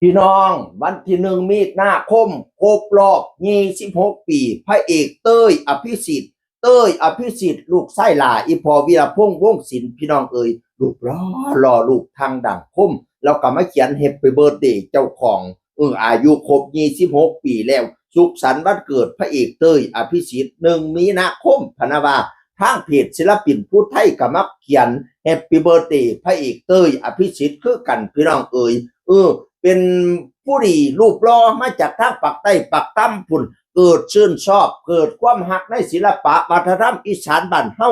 พี่น้องวันที่1 มีนาคมครบรอบ26 ปีพระเอกเต้ยอภิสิทธิ์ลูกไส้หล่าอีพอวีรพงษ์วงศ์ศิลป์พี่น้องเอ๋ยลูกรอลูกทางดังคมแล้วก็มาเขียนแฮปปี้เบิร์ธเดย์เจ้าของอายุครบ26 ปีแล้วสุขสันต์วันเกิดพระเอกเต้ยอภิสิทธิ์1 มีนาคมพะนะว่าทางเพจศิลปินผู้ไทยก็มักเขียนแฮปปี้เบิร์ธเดย์พระเอกเต้ยอภิสิทธิ์คือกันพี่น้องเอ๋ยเป็นผู้ดีรูปหล่อมาจากทางปากใต้ปากต่ำพุ่นเกิดชื่นชอบเกิดความหักในศิลปะวัฒนธรรมอีสานบ้านเฮา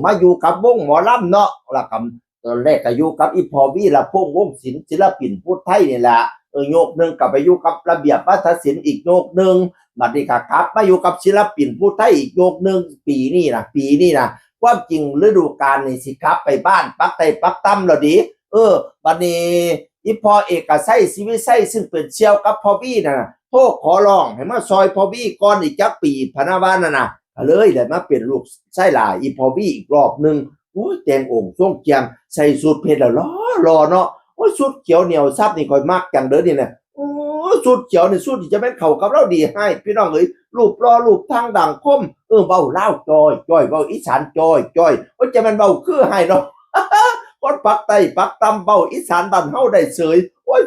มาอยู่กับวงหมอลำเนาะแล้วก็ตอนแรกก็อยู่กับอีพอวีละพงษ์วงศ์ศิลป์ศิลปินผู้ไทยนี่แหละโยกหนึ่งก็ไปอยู่กับระเบียบวัฒนศิลป์อีกโยกหนึ่งบัดนี้ก็กลับมาอยู่กับศิลปินผู้ไทยอีกโยกหนึ่งปีนี้นะความจริงฤดูกาลนี่สิกลับไปบ้านปักใต้ปักต่ำแล้วดิบัดนี้อีพอเอกชัยศิวิไสซึ่งเป็นเชี่ยวกับพอวีน่ะโทษขอร้องให้มาซอยพอวีก่อนอีกจักปีพะนะว่านั่นน่ะเลยได้มาเป็นลูกไส้หลาอีพอวีอีกรอบนึงแต่งองค์ทรงเจียมใส่สูทเพชรแล้วรอเนาะสูทเขียวเหนียวซับนี่ค่อยมักจังเด้อนี่นะสูทเขียวนี่สูทที่จะแม่นเข้ากับเราดีให้พี่น้องเอ้ยรูปรอรูปทางดังคมเว้าลาวจอยเว้าอีสานจอยจะแม่นเว้าคือให้เนาะ คนปักใต้ปักตำเบาอีสานบ้านเฮาได้เสย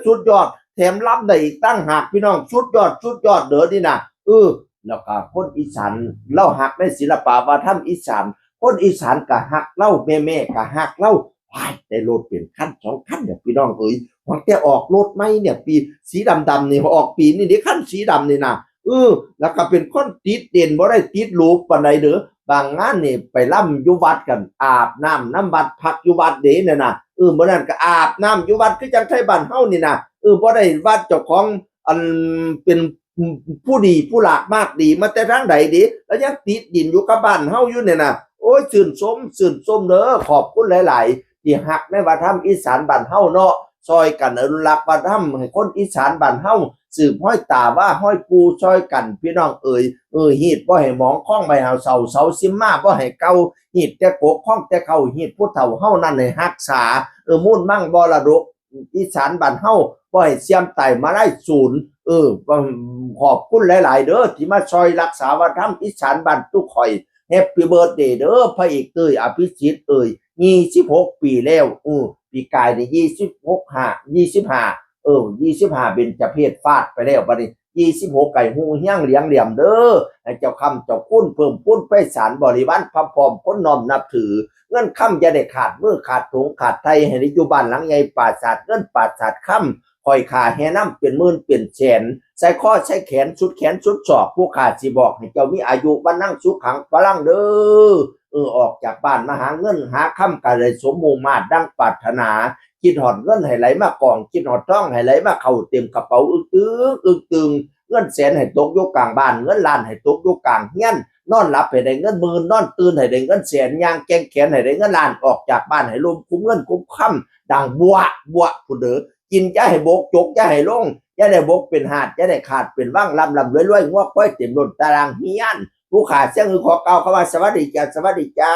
สุดยอดแถมล้ำได้อีกตั้งหากพี่น้องสุดยอดเด้อนี่นะแล้วก็คนอีสานเล่าหักในศิลปะวัฒนธรรมอีสานคนอีสานก็หักเล่าแม่ก็หักเล่าได้รถเป็นคัน2 คันเนี่ยพี่น้องเอ้ยหวังแต่ออกรถไหมเนี่ยปีสีดำๆนี่ออกปีนี่คันสีดำนี่นะแล้วก็เป็นคนติดเด่นบ่ได้ติดรูปปานใดเด้อบางงานนี่ไปล่ำอยู่วัดกันอาบน้ำน้ำวัดพักอยู่วัดเด้เนี่ยนะมื้อนั้นก็อาบน้ำอยู่วัดคือจังไทบ้านเฮานี่นะบ่ได้วัดเจ้าของอันเป็นผู้ดีผู้หลากมากดีมาแต่ทางใดดิแล้วยังติดดินอยู่กับบ้านเฮาอยู่เนี่ยนะชื่นชมเด้อขอบคุณหลายๆที่ฮักในวัฒนธรรมอีสานบ้านเฮาเนาะซอยกันอนุรักษ์วัฒนธรรมให้คนอีสานบ้านเฮาสืบห้อยตาว่าห้อยปูซอยกันพี่น้องเอ๋ยฮีดบ่ให้หมองข้องใบหาเสาซิมมาบ่ให้เก่าฮีดแต่โกกข้องแต่เก่าฮีดผู้เฒ่าเฮานั่นให้รักษามุ่นมั่งมรดกอีสานบ้านเฮาบ่ให้เสียมไต่มาได้ศูนย์ขอบคุณหลายๆเด้อที่มาซอยรักษาวัฒนธรรมอีสานบ้านตุกข่อยแฮปปี้เบิร์ธเดย์เด้อพระเอกเต้ยอภิสิทธิ์26 ปีแล้วปีกายนี่25เบญจเพสฟาดไปแล้วบัดนี้26ไก่ฮู้เฮียงเลี้ยงเหลี่ยมเด้อให้เจ้าคำเจ้าคุณเพิ่มพูนไปสารบริวารพระพร้อมคนน้อมนับถือเงินคำอย่าได้ขาดมือขาดถุงขาดไทยให้ได้อยู่บ้านหลังใหญ่ปราสาทเงินปราสาทคำคอยขาแห่น้ำเป็นหมื่นเป็นแสนใส่ข้อใช้แขนสุดแขนสุดศอกผู้ขาดสิบอกให้เจ้ามีอายุวันนั่งสุขขังพลังเด้ออกจากบ้านมาหาเงินหาคำกันเลยสมมูมาตรดังปรารถนาคิดหอดเงินให้ไหลมากองคิดหอดทองให้ไหลมาเข้าเต็มกระเป๋าตึงเงินแสนให้ตกอยู่กลางบ้านเงินล้านให้ตกอยู่กลางเฮียนนอนหลับให้ได้เงินหมื่นนอนตื่นให้ได้เงินแสนย่างแกงแขนให้ได้เงินล้านออกจากบ้านให้ลมคุ้มเงินคุ้มค่ำดังบัวผู้เด้อกินจะให้บกจกจะให้ลงจะได้บกเป็นหาดจะได้ขาดเป็นว่างลำรวยงวกก้อยเต็มล้นตารางเฮียนผู้ขาดเสียงขอเก่าคำว่าสวัสดีจ้า